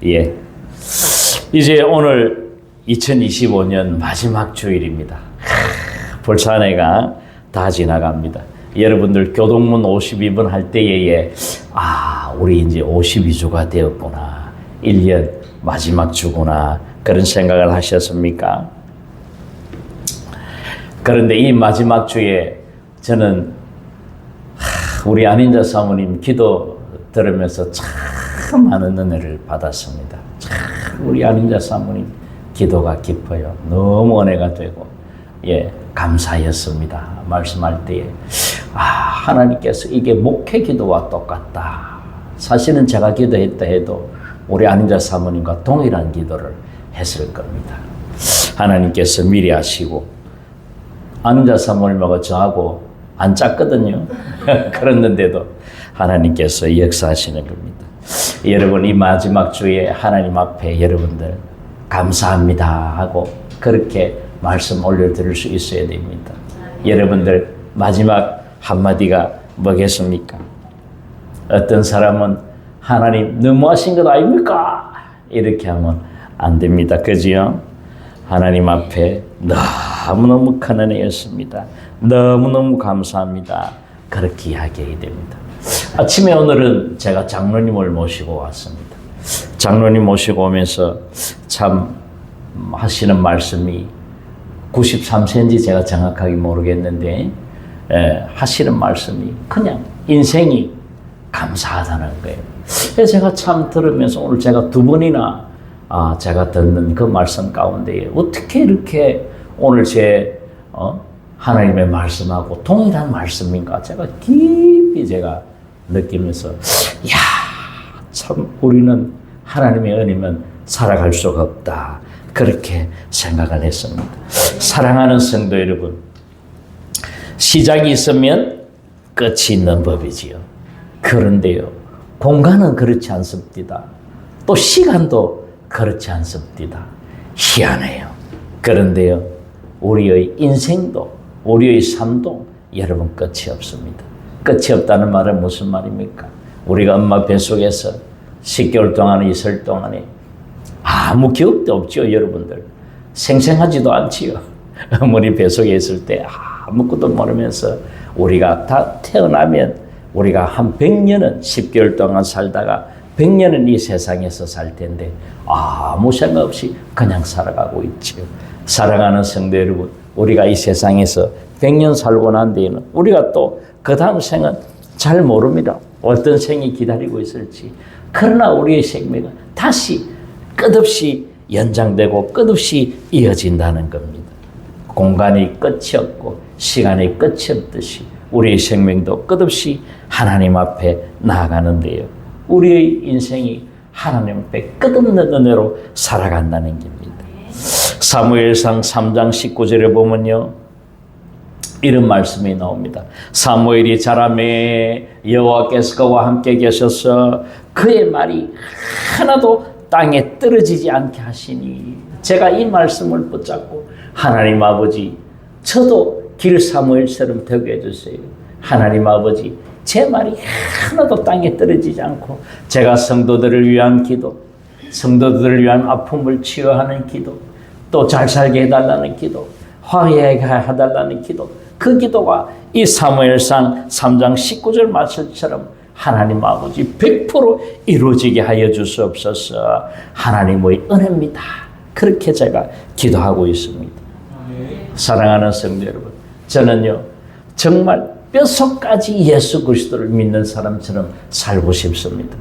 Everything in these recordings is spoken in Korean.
예. 이제 오늘 2025년 마지막 주일입니다. 벌써 한 해가 다 지나갑니다. 여러분들 교동문 52번 할 때에 우리 이제 52주가 되었구나. 1년 마지막 주구나. 그런 생각을 하셨습니까? 그런데 이 마지막 주에 저는 우리 안인자 사모님 기도 들으면서 참 많은 은혜를 받았습니다. 참 우리 안인자 사모님 기도가 깊어요. 너무 은혜가 되고 감사였습니다. 말씀할 때에 하나님께서 이게 목회 기도와 똑같다. 사실은 제가 기도했다 해도 우리 안인자 사모님과 동일한 기도를 했을 겁니다. 하나님께서 미리 아시고 안인자 사모님하고 저하고 안 짰거든요. 그랬는데도 하나님께서 역사하시는 겁니다. 여러분 이 마지막 주에 하나님 앞에 여러분들 감사합니다 하고 그렇게 말씀 올려드릴 수 있어야 됩니다. 여러분들 마지막 한마디가 뭐겠습니까? 어떤 사람은 하나님 너무하신 것 아닙니까? 이렇게 하면 안 됩니다. 그지요? 하나님 앞에 너무너무 큰 은혜였습니다. 너무너무 감사합니다. 그렇게 이야기해야 됩니다. 아침에 오늘은 제가 장로님을 모시고 왔습니다. 장로님 모시고 오면서 참 하시는 말씀이 93세인지 제가 정확하게 모르겠는데 하시는 말씀이 그냥 인생이 감사하다는 거예요. 그래서 제가 참 들으면서 오늘 제가 두 번이나 제가 듣는 그 말씀 가운데 어떻게 이렇게 오늘 제 하나님의 말씀하고 동일한 말씀인가 제가 깊이 제가 느끼면서 참 우리는 하나님의 은혜면 살아갈 수가 없다. 그렇게 생각을 했습니다. 사랑하는 성도 여러분, 시작이 있으면 끝이 있는 법이지요. 그런데요, 공간은 그렇지 않습니다. 또 시간도 그렇지 않습니다. 희한해요. 그런데요, 우리의 인생도 우리의 삶도 여러분 끝이 없습니다. 끝이 없다는 말은 무슨 말입니까? 우리가 엄마 뱃속에서 10개월 동안 있을 동안에 아무 기억도 없죠, 여러분들. 생생하지도 않지요. 어머니 뱃속에 있을 때 아무것도 모르면서 우리가 다 태어나면 우리가 한 100년은 10개월 동안 살다가 100년은 이 세상에서 살 텐데 아무 생각 없이 그냥 살아가고 있지요. 사랑하는 성도 여러분, 우리가 이 세상에서 100년 살고 난 뒤에는 우리가 또 그 다음 생은 잘 모릅니다. 어떤 생이 기다리고 있을지. 그러나 우리의 생명은 다시 끝없이 연장되고 끝없이 이어진다는 겁니다. 공간이 끝이 없고 시간이 끝이 없듯이 우리의 생명도 끝없이 하나님 앞에 나아가는데요. 우리의 인생이 하나님 앞에 끝없는 은혜로 살아간다는 겁니다. 사무엘상 3장 19절에 보면요. 이런 말씀이 나옵니다. 사무엘이 자라매 여호와께서 그와 함께 계셔서 그의 말이 하나도 땅에 떨어지지 않게 하시니 제가 이 말씀을 붙잡고 하나님 아버지 저도 길 사무엘처럼 되게 해주세요. 하나님 아버지 제 말이 하나도 땅에 떨어지지 않고 제가 성도들을 위한 기도, 성도들을 위한 아픔을 치유하는 기도, 또 잘 살게 해달라는 기도, 화해하게 해달라는 기도, 그 기도가 이 사무엘상 3장 19절 말씀처럼 하나님 아버지 100% 이루어지게 하여 주시옵소서. 하나님의 은혜입니다. 그렇게 제가 기도하고 있습니다. 사랑하는 성도 여러분, 저는요 정말 뼛속까지 예수 그리스도를 믿는 사람처럼 살고 싶습니다.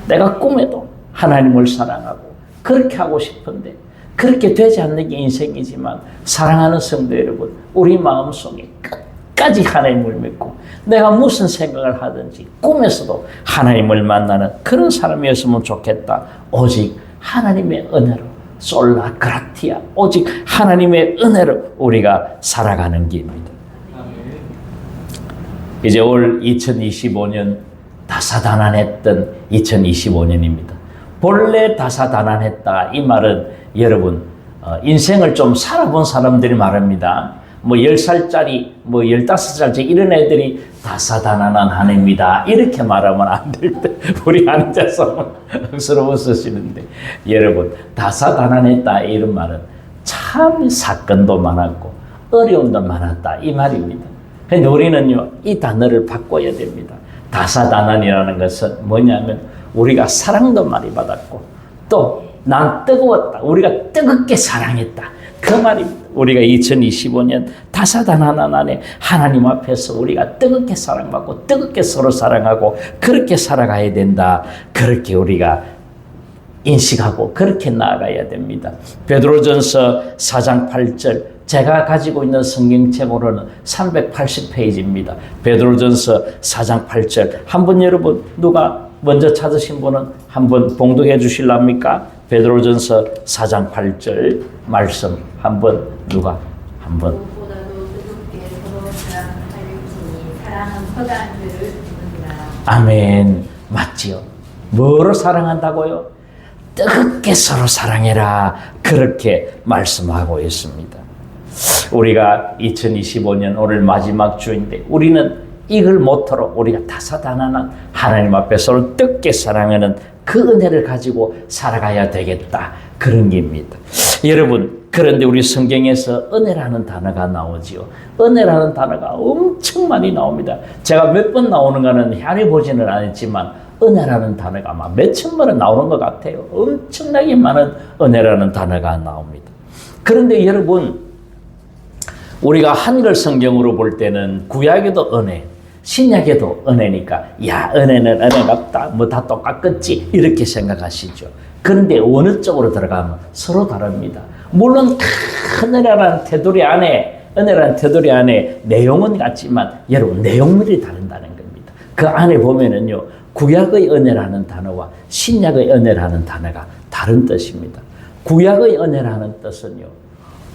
내가 꿈에도 하나님을 사랑하고 그렇게 하고 싶은데 그렇게 되지 않는 게 인생이지만 사랑하는 성도 여러분, 우리 마음속에 끝까지 하나님을 믿고 내가 무슨 생각을 하든지 꿈에서도 하나님을 만나는 그런 사람이었으면 좋겠다. 오직 하나님의 은혜로 솔라 그라티아, 오직 하나님의 은혜로 우리가 살아가는 길입니다. 이제 올 2025년 다사다난했던 2025년입니다. 본래 다사다난했다 이 말은 여러분 인생을 좀 살아본 사람들이 말합니다. 뭐 10살짜리, 뭐 15살짜리 이런 애들이 다사다난한 한 해입니다. 이렇게 말하면 안 될 때 우리 앉아서 억수로 웃으시는데 여러분 다사다난했다 이런 말은 참 사건도 많았고 어려움도 많았다 이 말입니다. 근데 우리는요 이 단어를 바꿔야 됩니다. 다사다난이라는 것은 뭐냐면 우리가 사랑도 많이 받았고 또 난 뜨거웠다. 우리가 뜨겁게 사랑했다. 그 말입니다. 우리가 2025년 다사다난한 안에 하나님 앞에서 우리가 뜨겁게 사랑받고 뜨겁게 서로 사랑하고 그렇게 살아가야 된다. 그렇게 우리가 인식하고 그렇게 나아가야 됩니다. 베드로전서 4장 8절 제가 가지고 있는 성경책으로는 380페이지입니다. 베드로전서 4장 8절 한번 여러분 누가 먼저 찾으신 분은 한번 봉독해 주실랍니까? 베드로전서 4장 8절 말씀 한번 누가 한번 무엇보다도 뜨겁게 서로 사랑할지니 사랑은 허다한 죄를 짓느니라. 아멘. 맞지요. 뭐로 사랑한다고요? 뜨겁게 서로 사랑해라. 그렇게 말씀하고 있습니다. 우리가 2025년 오늘 마지막 주인데 우리는 이걸 모토로 우리가 다사다난한 하나님 앞에 서로 뜨겁게 사랑하는 그 은혜를 가지고 살아가야 되겠다. 그런 게입니다. 여러분 그런데 우리 성경에서 은혜라는 단어가 나오지요. 은혜라는 단어가 엄청 많이 나옵니다. 제가 몇 번 나오는가는 헤아려 보지는 않았지만 은혜라는 단어가 아마 몇천 번은 나오는 것 같아요. 엄청나게 많은 은혜라는 단어가 나옵니다. 그런데 여러분 우리가 한글 성경으로 볼 때는 구약에도 은혜, 신약에도 은혜니까 야 은혜는 은혜가 없다 뭐 다 똑같겠지 이렇게 생각하시죠. 그런데 어느 쪽으로 들어가면 서로 다릅니다. 물론 큰 은혜라는 테두리 안에 내용은 같지만 여러분 내용물이 다른다는 겁니다. 그 안에 보면은요 구약의 은혜라는 단어와 신약의 은혜라는 단어가 다른 뜻입니다. 구약의 은혜라는 뜻은요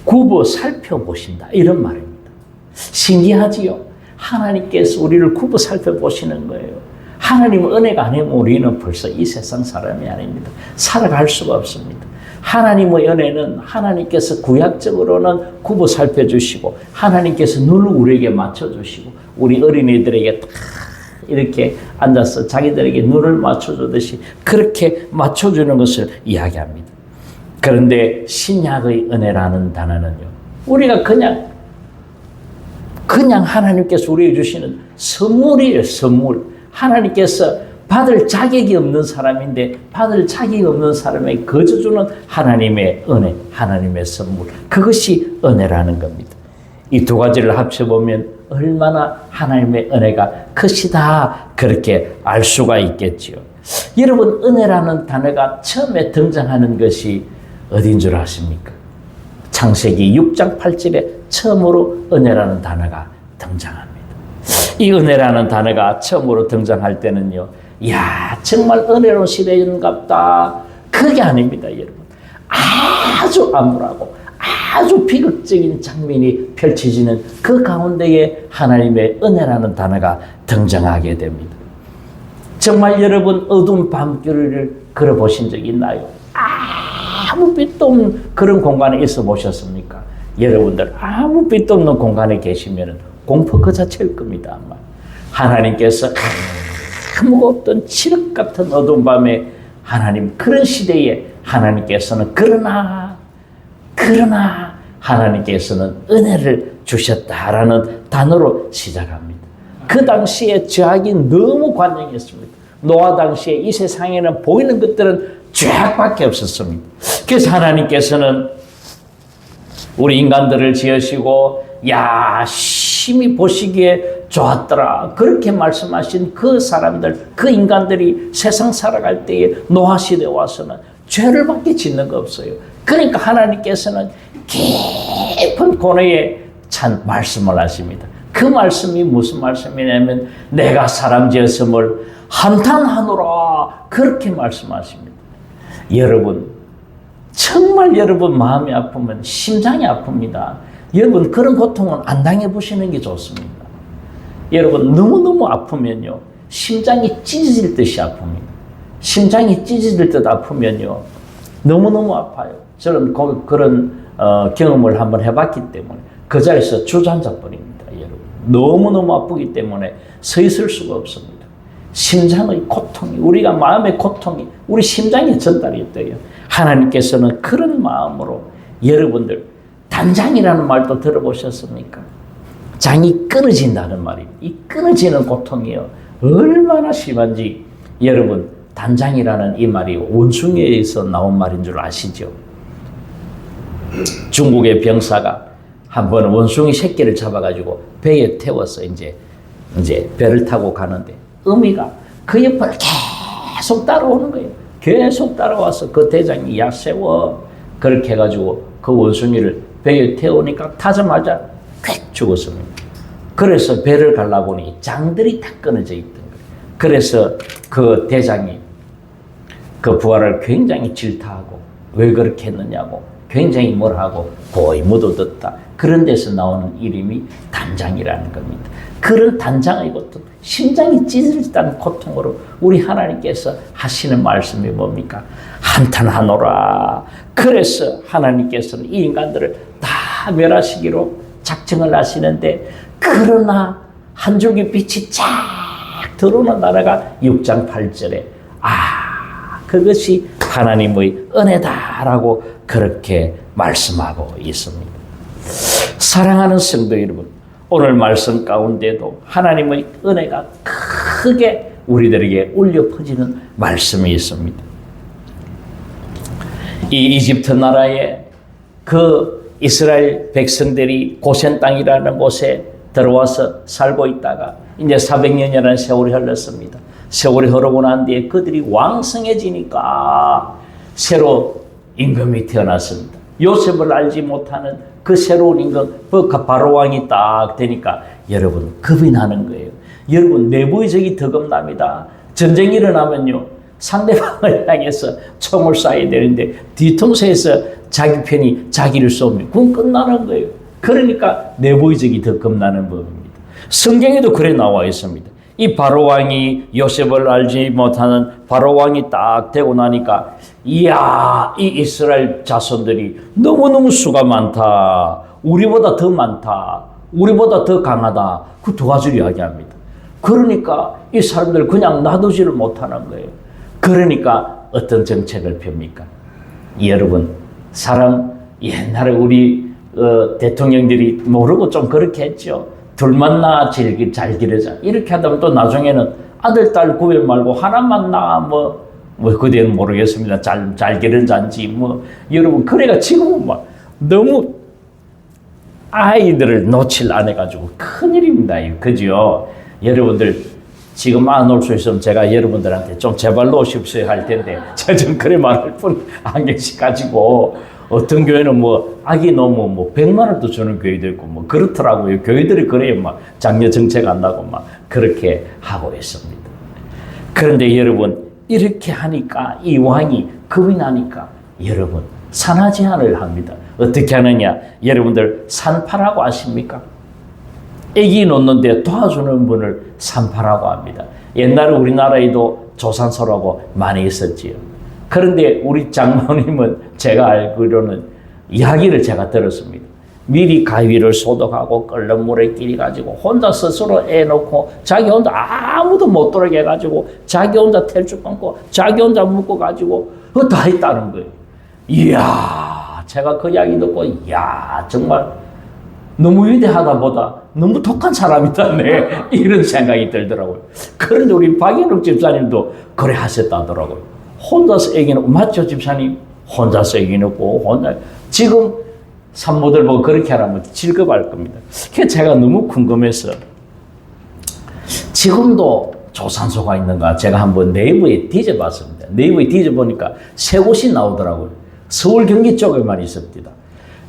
굽어 살펴보신다 이런 말입니다. 신기하지요? 하나님께서 우리를 굽어 살펴보시는 거예요. 하나님은 은혜가 아니면 우리는 벌써 이 세상 사람이 아닙니다. 살아갈 수가 없습니다. 하나님의 은혜는 하나님께서 구약적으로는 굽어 살펴주시고 하나님께서 눈을 우리에게 맞춰주시고 우리 어린이들에게 딱 이렇게 앉아서 자기들에게 눈을 맞춰주듯이 그렇게 맞춰주는 것을 이야기합니다. 그런데 신약의 은혜라는 단어는요 우리가 그냥 하나님께서 우리에게 주시는 선물이에요. 선물. 하나님께서 받을 자격이 없는 사람인데 받을 자격이 없는 사람에게 거저 주는 하나님의 은혜, 하나님의 선물. 그것이 은혜라는 겁니다. 이 두 가지를 합쳐보면 얼마나 하나님의 은혜가 크시다 그렇게 알 수가 있겠지요. 여러분 은혜라는 단어가 처음에 등장하는 것이 어딘 줄 아십니까? 창세기 6장 8절에 처음으로 은혜라는 단어가 등장합니다. 이 은혜라는 단어가 처음으로 등장할 때는요, 야 정말 은혜로운 시대인갑다. 그게 아닙니다, 여러분. 아주 암울하고 아주 비극적인 장면이 펼쳐지는 그 가운데에 하나님의 은혜라는 단어가 등장하게 됩니다. 정말 여러분 어두운 밤길을 걸어보신 적 있나요? 아무 빛도 없는 그런 공간에 있어 보셨습니까? 여러분들 아무 빛도 없는 공간에 계시면 공포 그 자체일 겁니다. 아마. 하나님께서 아무것도 없던 칠흑 같은 어두운 밤에 하나님 그런 시대에 하나님께서는 그러나 하나님께서는 은혜를 주셨다라는 단어로 시작합니다. 그 당시에 죄악이 너무 관영했습니다. 노아 당시에 이 세상에는 보이는 것들은 죄악밖에 없었습니다. 그래서 하나님께서는 우리 인간들을 지으시고 야 심히 보시기에 좋았더라 그렇게 말씀하신 그 사람들 그 인간들이 세상 살아갈 때에 노아 시대에 와서는 죄를 밖에 짓는 거 없어요. 그러니까 하나님께서는 깊은 고뇌에 찬 말씀을 하십니다. 그 말씀이 무슨 말씀이냐면 내가 사람 지었음을 한탄하노라 그렇게 말씀하십니다. 여러분 정말 여러분 마음이 아프면 심장이 아픕니다. 여러분 그런 고통은 안 당해보시는 게 좋습니다. 여러분 너무너무 아프면요 심장이 찢어질 듯이 아픕니다. 심장이 찢어질 듯 아프면요 너무너무 아파요. 저는 그런 경험을 한번 해봤기 때문에 그 자리에서 주저앉아 버립니다. 여러분, 너무너무 아프기 때문에 서 있을 수가 없습니다. 심장의 고통이, 우리가 마음의 고통이 우리 심장에 전달이 돼요. 하나님께서는 그런 마음으로 여러분들, 단장이라는 말도 들어보셨습니까? 장이 끊어진다는 말입니다. 이 끊어지는 고통이요, 얼마나 심한지 여러분, 단장이라는 이 말이 원숭이에서 나온 말인 줄 아시죠? 중국의 병사가 한번 원숭이 새끼를 잡아가지고 배에 태워서 이제 배를 타고 가는데 어미가 그 옆을 계속 따라오는 거예요. 계속 따라와서 그 대장이 야 세워, 그렇게 해가지고 그 원숭이를 배에 태우니까 타자마자 휙 죽었습니다. 그래서 배를 가려고 보니 장들이 다 끊어져 있던 거예요. 그래서 그 대장이 그 부하를 굉장히 질타하고 왜 그렇게 했느냐고 굉장히 뭘 하고 고이 묻어뒀다. 그런 데서 나오는 이름이 단장이라는 겁니다. 그런 단장의 고통, 심장이 찢어졌다는 고통으로 우리 하나님께서 하시는 말씀이 뭡니까? 한탄하노라. 그래서 하나님께서는 이 인간들을 다 멸하시기로 작정을 하시는데, 그러나 한 줄기 빛이 쫙 들어오는 나라가 6장 8절에 그것이 하나님의 은혜다라고 그렇게 말씀하고 있습니다. 사랑하는 성도 여러분, 오늘 말씀 가운데도 하나님의 은혜가 크게 우리들에게 울려 퍼지는 말씀이 있습니다. 이 이집트 나라에 그 이스라엘 백성들이 고센 땅이라는 곳에 들어와서 살고 있다가 이제 400년이라는 세월이 흘렀습니다. 세월이 흐르고 난 뒤에 그들이 왕성해지니까 새로 임금이 태어났습니다. 요셉을 알지 못하는 그 새로운 임금, 바로 왕이 딱 되니까 여러분 겁이 나는 거예요. 여러분 내부의 적이 더 겁납니다. 전쟁이 일어나면요, 상대방을 향해서 총을 쏴야 되는데 뒤통수에서 자기 편이 자기를 쏘면 그건 끝나는 거예요. 그러니까 내부의 적이 더 겁나는 법입니다. 성경에도 그래 나와 있습니다. 이 바로왕이 요셉을 알지 못하는 바로왕이 딱 되고 나니까 이야, 이 이스라엘 자손들이 너무너무 수가 많다, 우리보다 더 많다, 우리보다 더 강하다, 그 두 가지를 이야기합니다. 그러니까 이 사람들 그냥 놔두지를 못하는 거예요. 그러니까 어떤 정책을 펴니까 여러분, 사람 옛날에 우리 대통령들이 모르고 좀 그렇게 했죠. 둘만 낳아 잘 기르자. 이렇게 하다면 또 나중에는 아들, 딸 구별 말고 하나만 낳아 그대는 모르겠습니다. 잘 기르자인지 여러분, 그래가 지금은 너무 아이들을 놓칠 안 해가지고 큰일입니다. 그죠? 여러분들 지금 안 올 수 있으면 제가 여러분들한테 좀 제발 놓으십시오 할 텐데, 제가 좀 그래 말할 뿐 한 개씩 가지고, 어떤 교회는 아기 너무 100만 원도 주는 교회도 있고 그렇더라고요. 교회들이 그래요. 장려 정책 한다고 그렇게 하고 있습니다. 그런데 여러분, 이렇게 하니까 이 왕이 겁이 나니까 여러분 산하 제한을 합니다. 어떻게 하느냐? 여러분들 산파라고 아십니까? 아기 놓는데 도와주는 분을 산파라고 합니다. 옛날에 우리나라에도 조산소라고 많이 있었지요. 그런데 우리 장모님은 제가 알기로는 이야기를 제가 들었습니다. 미리 가위를 소독하고 끓는 물에 끼가지고 혼자 스스로 애 놓고 자기 혼자 아무도 못 들어게 해가지고 자기 혼자 텔줄 끊고 자기 혼자 묶어가지고 그거 다 했다는 거예요. 이야, 제가 그 이야기 듣고 이야, 정말 너무 위대하다 보다 너무 독한 사람이다네 이런 생각이 들더라고요. 그런데 우리 박인욱 집사님도 그래 하셨다더라고요. 혼자서 애기 놓고, 맞죠 집사님? 혼자서 애기 놓고 혼자, 지금 산모들 보고 그렇게 하라면 즐거워할 겁니다. 그래서 제가 너무 궁금해서 지금도 조산소가 있는가 제가 한번 네이버에 뒤져봤습니다. 네이버에 뒤져보니까 세 곳이 나오더라고요. 서울 경기 쪽에만 있습니다.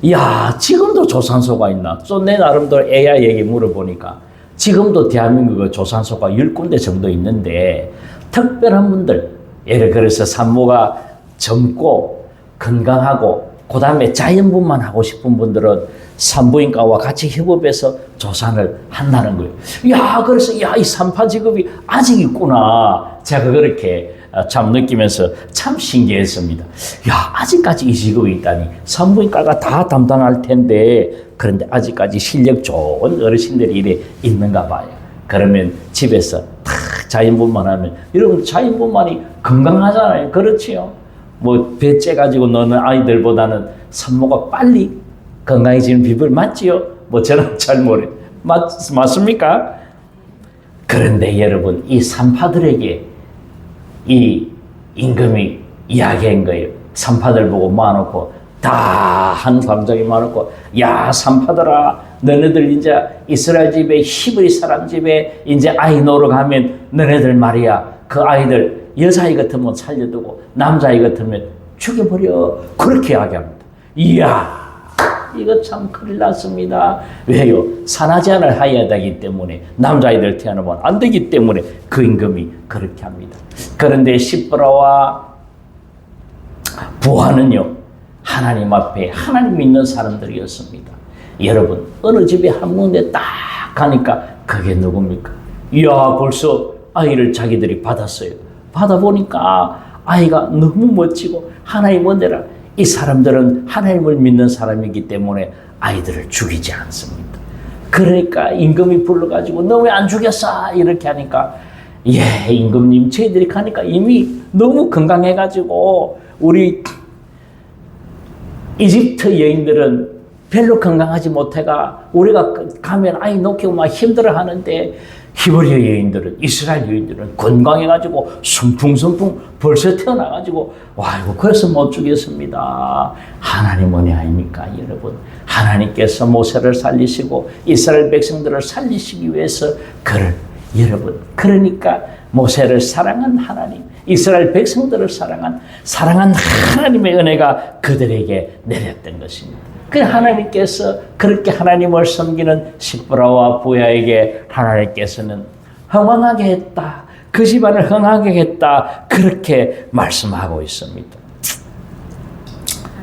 이야, 지금도 조산소가 있나? 또 내 나름대로 AI에게 물어보니까 지금도 대한민국에 조산소가 10군데 정도 있는데, 특별한 분들, 예를 들어서 산모가 젊고 건강하고 그 다음에 자연분만 하고 싶은 분들은 산부인과와 같이 협업해서 조산을 한다는 거예요. 야, 그래서 이 산파 직업이 아직 있구나. 제가 그렇게 참 느끼면서 참 신기했습니다. 야, 아직까지 이 직업이 있다니. 산부인과가 다 담당할 텐데, 그런데 아직까지 실력 좋은 어르신들이 이래 있는가 봐요. 그러면 집에서 다 자연분만 하면, 여러분 자연분만이 건강하잖아요. 그렇지요? 뭐 배째 가지고 노는 아이들보다는 산모가 빨리 건강해지는 비결 맞지요? 뭐 저는 잘 모르. 맞습니까? 그런데 여러분, 이 산파들에게 이 임금이 이야기한 거예요. 산파들 보고 모아놓고 다 한 감정이 모아놓고, 야, 산파들아, 너네들 이제 이스라엘 집에 히브리 사람 집에 이제 아이 놓으러 가면 너네들 말이야, 그 아이들 여자아이 같으면 살려두고 남자아이 같으면 죽여버려. 그렇게 이야기합니다. 이야, 이거 참 큰일 났습니다. 왜요? 산하제한을 해야 되기 때문에, 남자아이들 태어나면 안 되기 때문에 그 임금이 그렇게 합니다. 그런데 시브라와 부하는요, 하나님 앞에 하나님 믿는 사람들이었습니다. 여러분, 어느 집에 한 군데 딱 가니까 그게 누굽니까? 이야, 벌써 아이를 자기들이 받았어요. 받아보니까 아이가 너무 멋지고 하나님 은혜라. 이 사람들은 하나님을 믿는 사람이기 때문에 아이들을 죽이지 않습니다. 그러니까 임금이 불러가지고 너 왜 안 죽였어? 이렇게 하니까, 예, 임금님, 저희들이 가니까 이미 너무 건강해가지고 우리 이집트 여인들은 별로 건강하지 못해가 우리가 가면 아이 놓기고 막 힘들어 하는데, 히브리 여인들은, 이스라엘 여인들은 건강해가지고 순풍순풍 벌써 태어나가지고, 와, 이거 그래서 못 죽였습니다. 하나님 은혜 아닙니까, 여러분? 하나님께서 모세를 살리시고 이스라엘 백성들을 살리시기 위해서 그를, 여러분, 그러니까 모세를 사랑한 하나님, 이스라엘 백성들을 사랑한 하나님의 은혜가 그들에게 내렸던 것입니다. 그 하나님께서 그렇게 하나님을 섬기는 시브라와 부야에게 하나님께서는 흥왕하게 했다. 그 집안을 흥하게 했다. 그렇게 말씀하고 있습니다.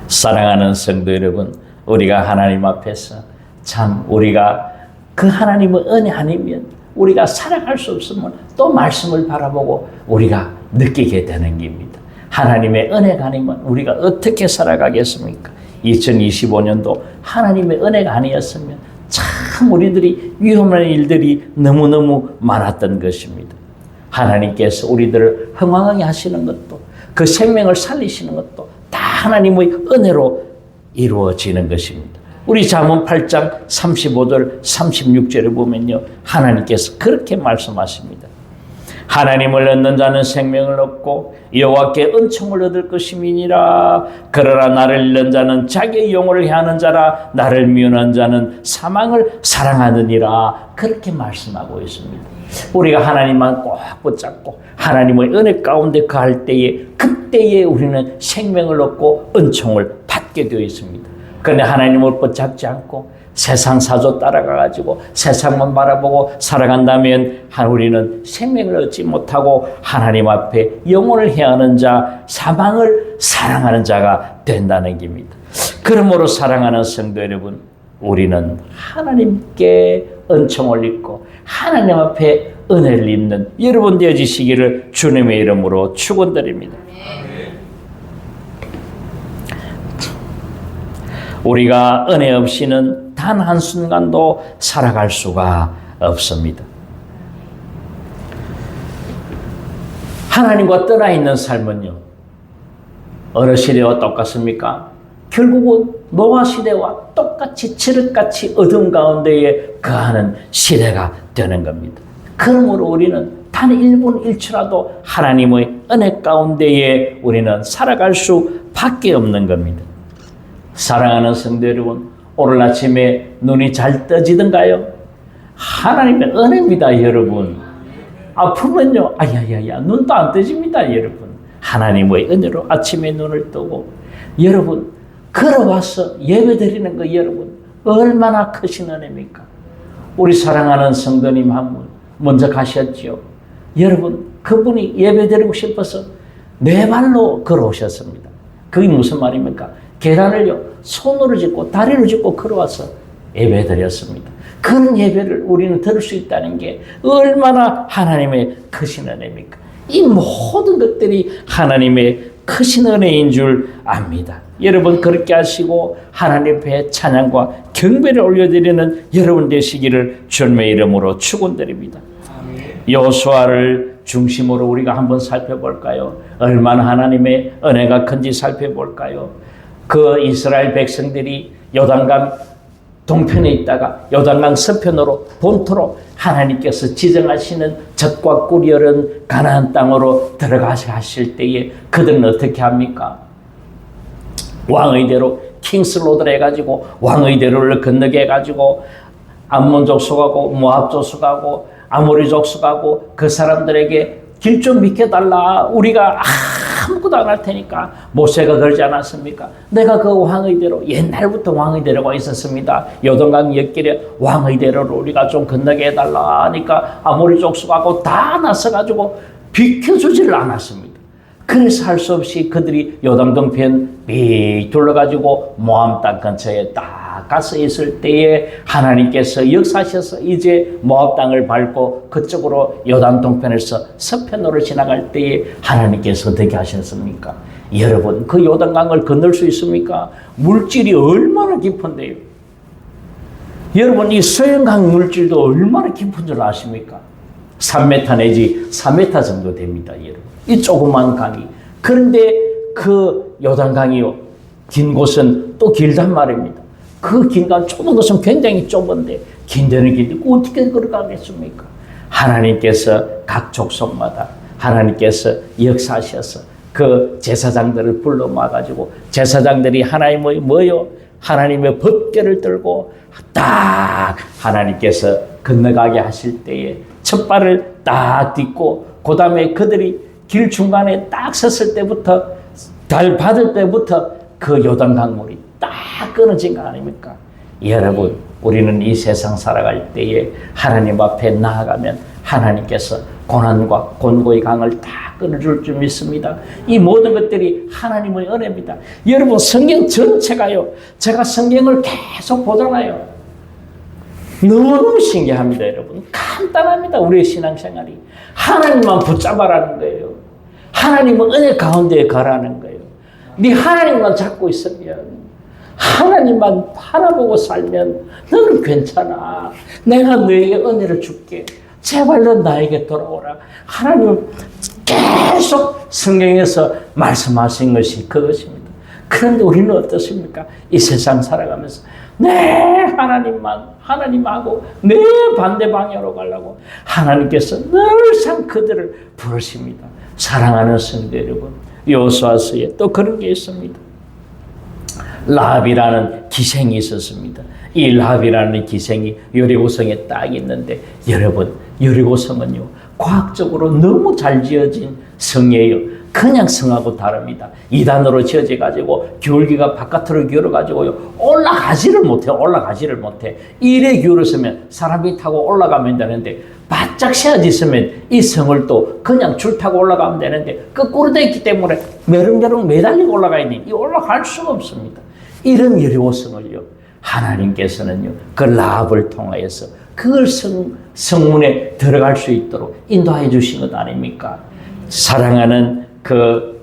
사랑하는 성도 여러분, 우리가 하나님 앞에서 참 우리가 그 하나님의 은혜 아니면 우리가 살아갈 수 없으면 또 말씀을 바라보고 우리가 느끼게 되는 겁니다. 하나님의 은혜가 아니면 우리가 어떻게 살아가겠습니까? 2025년도 하나님의 은혜가 아니었으면 참 우리들이 위험한 일들이 너무너무 많았던 것입니다. 하나님께서 우리들을 흥왕하게 하시는 것도, 그 생명을 살리시는 것도 다 하나님의 은혜로 이루어지는 것입니다. 우리 잠언 8장 35절 36절을 보면요, 하나님께서 그렇게 말씀하십니다. 하나님을 얻는 자는 생명을 얻고 여호와께 은총을 얻을 것임이니라. 그러나 나를 잃는 자는 자기의 영혼을 향하는 자라. 나를 미워하는 자는 사망을 사랑하느니라. 그렇게 말씀하고 있습니다. 우리가 하나님만 꼭 붙잡고 하나님의 은혜 가운데 거할 때에, 그때에 우리는 생명을 얻고 은총을 받게 되어 있습니다. 그런데 하나님을 붙잡지 않고 세상 사조 따라가가지고 세상만 바라보고 살아간다면 우리는 생명을 얻지 못하고 하나님 앞에 영혼을 해하는 자, 사망을 사랑하는 자가 된다는 겁니다. 그러므로 사랑하는 성도 여러분, 우리는 하나님께 은총을 입고 하나님 앞에 은혜를 입는 여러분 되어지시기를 주님의 이름으로 축원드립니다. 우리가 은혜 없이는 단 한순간도 살아갈 수가 없습니다. 하나님과 떠나 있는 삶은요, 어느 시대와 똑같습니까? 결국은 노아 시대와 똑같이 칠흑같이 어둠 가운데에 거하는 시대가 되는 겁니다. 그러므로 우리는 단 1분 1초라도 하나님의 은혜 가운데에 우리는 살아갈 수밖에 없는 겁니다. 사랑하는 성도 여러분, 오늘 아침에 눈이 잘 떠지던가요? 하나님의 은혜입니다, 여러분. 아프면요, 아야야야, 눈도 안 떠집니다, 여러분. 하나님의 은혜로 아침에 눈을 뜨고, 여러분, 걸어와서 예배 드리는 거, 여러분, 얼마나 크신 은혜입니까? 우리 사랑하는 성도님 한 분 먼저 가셨죠. 여러분, 그분이 예배 드리고 싶어서 네 발로 걸어오셨습니다. 그게 무슨 말입니까? 계단을요, 손으로 짚고 다리를 짚고 걸어와서 예배 드렸습니다. 그런 예배를 우리는 들을 수 있다는 게 얼마나 하나님의 크신 은혜입니까? 이 모든 것들이 하나님의 크신 은혜인 줄 압니다. 여러분 그렇게 하시고 하나님 앞에 찬양과 경배를 올려드리는 여러분 되시기를 주님의 이름으로 축원드립니다. 여호수아를 중심으로 우리가 한번 살펴볼까요? 얼마나 하나님의 은혜가 큰지 살펴볼까요? 그 이스라엘 백성들이 요단강 동편에 있다가 요단강 서편으로 본토로 하나님께서 지정하시는 젖과 꿀이 흐르는 가나안 땅으로 들어가셔 하실 때에 그들은 어떻게 합니까? 왕의대로 킹스로드를 해가지고 왕의대로를 건너게 해가지고 암몬 족속하고 모압 족속하고 아모리 족속하고 그 사람들에게 길 좀 비켜달라. 우리가 아무것도 안 할 테니까 모세가 그러지 않았습니까? 내가 그 왕의대로 옛날부터 왕의대로가 있었습니다. 요단강 옆길에 왕의대로를 우리가 좀 건너게 해달라 하니까 아모리 족속하고 다 나서가지고 비켜주지를 않았습니다. 그래서 할 수 없이 그들이 요단 동편 빅 둘러가지고 모압 땅 근처에 딱 가서 있을 때에 하나님께서 역사하셔서 이제 모압 땅을 밟고 그쪽으로 요단 동편에서 서편으로 지나갈 때에 하나님께서 어떻게 하셨습니까? 여러분 그 요단강을 건널 수 있습니까? 물질이 얼마나 깊은데요. 여러분 이 소연강 물질도 얼마나 깊은 줄 아십니까? 3m 내지 4m 정도 됩니다. 여러분 이 조그만 강이. 그런데 그 요단강이요 긴 곳은 또 길단 말입니다. 그 긴 강 좁은 곳은 굉장히 좁은데 긴 데는 긴데 어떻게 걸어가겠습니까? 하나님께서 각 족속마다 하나님께서 역사하셔서 그 제사장들을 불러 모아가지고 제사장들이 하나님의 뭐요? 하나님의 법궤를 들고 딱 하나님께서 건너가게 하실 때에 첫 발을 딱 딛고 그 다음에 그들이 길 중간에 딱 섰을 때부터 달 받을 때부터 그 요단 강물이 딱 끊어진 거 아닙니까? 여러분 우리는 이 세상 살아갈 때에 하나님 앞에 나아가면 하나님께서 고난과 곤고의 강을 다 끊어줄 줄 믿습니다. 이 모든 것들이 하나님의 은혜입니다. 여러분 성경 전체가요 제가 성경을 계속 보잖아요. 너무너무 신기합니다. 여러분 간단합니다. 우리의 신앙생활이 하나님만 붙잡아라는 거예요. 하나님은 은혜 가운데 가라는 거예요. 네 하나님만 잡고 있으면 하나님만 바라보고 살면 너는 괜찮아. 내가 너에게 은혜를 줄게. 제발 너 나에게 돌아오라. 하나님은 계속 성경에서 말씀하신 것이 그것입니다. 그런데 우리는 어떻습니까? 이 세상 살아가면서 내 하나님하고 내 반대 방향으로 가려고 하나님께서 늘상 그들을 부르십니다. 사랑하는 성도 여러분, 여호수아서에 또 그런 게 있습니다. 라합이라는 기생이 있었습니다. 이 라합이라는 기생이 여리고성에 딱 있는데 여러분 여리고성은요 과학적으로 너무 잘 지어진 성이에요. 그냥 성하고 다릅니다. 2단으로 지어져 가지고 기울기가 바깥으로 기울어 가지고요 올라가지를 못해. 이래 기울었으면 사람이 타고 올라가면 되는데 바짝 세워져 있으면 이 성을 또 그냥 줄 타고 올라가면 되는데 거꾸로 되어 있기 때문에 메릉메릉 매달리고 올라가야 돼. 이 올라갈 수가 없습니다. 이런 여리고성을요 하나님께서는요 그 라합을 통하여서 그걸 성문에 들어갈 수 있도록 인도해 주신 것 아닙니까? 사랑하는 그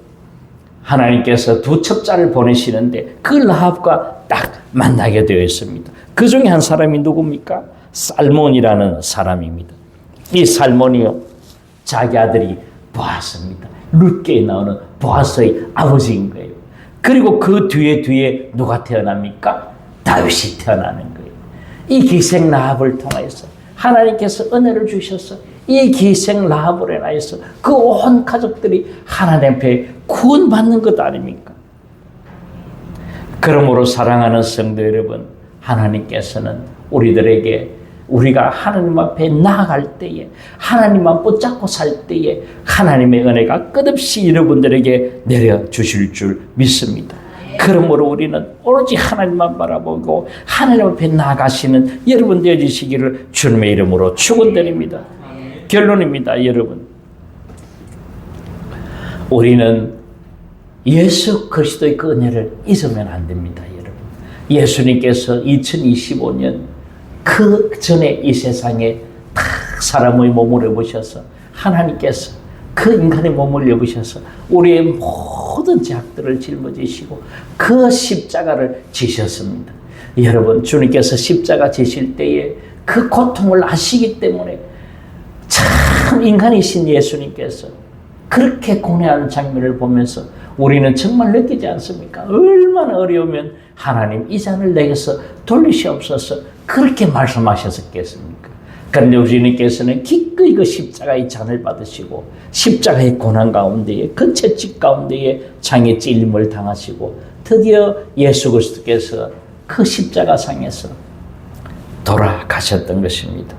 하나님께서 두 첩자를 보내시는데 그 라합과 딱 만나게 되어 있습니다. 그 중에 한 사람이 누굽니까? 살몬이라는 사람입니다. 이 살몬이요 자기 아들이 보아스입니다. 룻게에 나오는 보아스의 아버지인 거예요. 그리고 그 뒤에 누가 태어납니까? 다윗이 태어나는 거예요. 이 기생 라합을 통해서 하나님께서 은혜를 주셔서 이 기생 라합을 인하여서 그 온 가족들이 하나님 앞에 구원받는 것 아닙니까? 그러므로 사랑하는 성도 여러분, 하나님께서는 우리들에게 우리가 하나님 앞에 나아갈 때에 하나님만 붙잡고 살 때에 하나님의 은혜가 끝없이 여러분들에게 내려주실 줄 믿습니다. 그러므로 우리는 오로지 하나님만 바라보고 하나님 앞에 나아가시는 여러분 되어주시기를 주님의 이름으로 축원드립니다. 결론입니다. 여러분 우리는 예수 그리스도의 그 은혜를 잊으면 안 됩니다. 여러분 예수님께서 2025년 그 전에 이 세상에 다 사람의 몸을 입으셔서 하나님께서 그 인간의 몸을 입으셔서 우리의 모든 죄악들을 짊어지시고 그 십자가를 지셨습니다. 여러분, 주님께서 십자가 지실 때에 그 고통을 아시기 때문에 참 인간이신 예수님께서 그렇게 고뇌하는 장면을 보면서 우리는 정말 느끼지 않습니까? 얼마나 어려우면 하나님 이 잔을 내게서 돌리시옵소서 그렇게 말씀하셨겠습니까? 그런데 주님께서는 기꺼이 그 십자가의 잔을 받으시고 십자가의 고난 가운데에 그 채찍 가운데에 창에 찔림을 당하시고 드디어 예수 그리스도께서 그 십자가상에서 돌아가셨던 것입니다.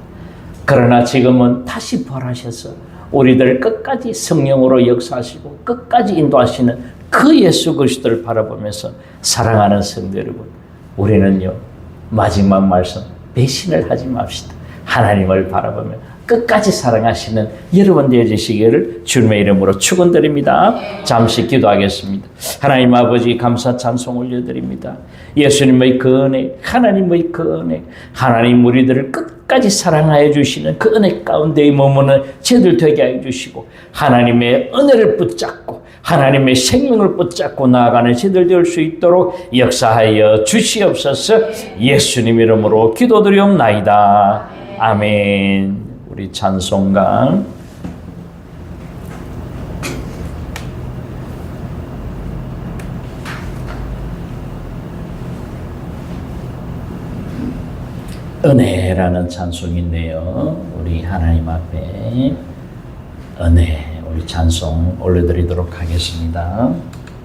그러나 지금은 다시 부활하셔서 우리들 끝까지 성령으로 역사하시고 끝까지 인도하시는 그 예수 그리스도를 바라보면서 사랑하는 성도 여러분, 우리는요 마지막 말씀 배신을 하지 맙시다. 하나님을 바라보며 끝까지 사랑하시는 여러분 되어주시기를 주님의 이름으로 축원드립니다. 잠시 기도하겠습니다. 하나님 아버지 감사 찬송 올려드립니다. 예수님의 그 은혜, 하나님의 그 은혜, 하나님 우리들을 끝까지 사랑하여 주시는 그 은혜 가운데에 머무는 저희들 되게 하여 주시고 하나님의 은혜를 붙잡고 하나님의 생명을 붙잡고 나아가는 저희들 될 수 있도록 역사하여 주시옵소서. 예수님 이름으로 기도드리옵나이다. 아멘. 우리 찬송가 은혜라는 찬송인데요. 우리 하나님 앞에 은혜 우리 찬송 올려드리도록 하겠습니다.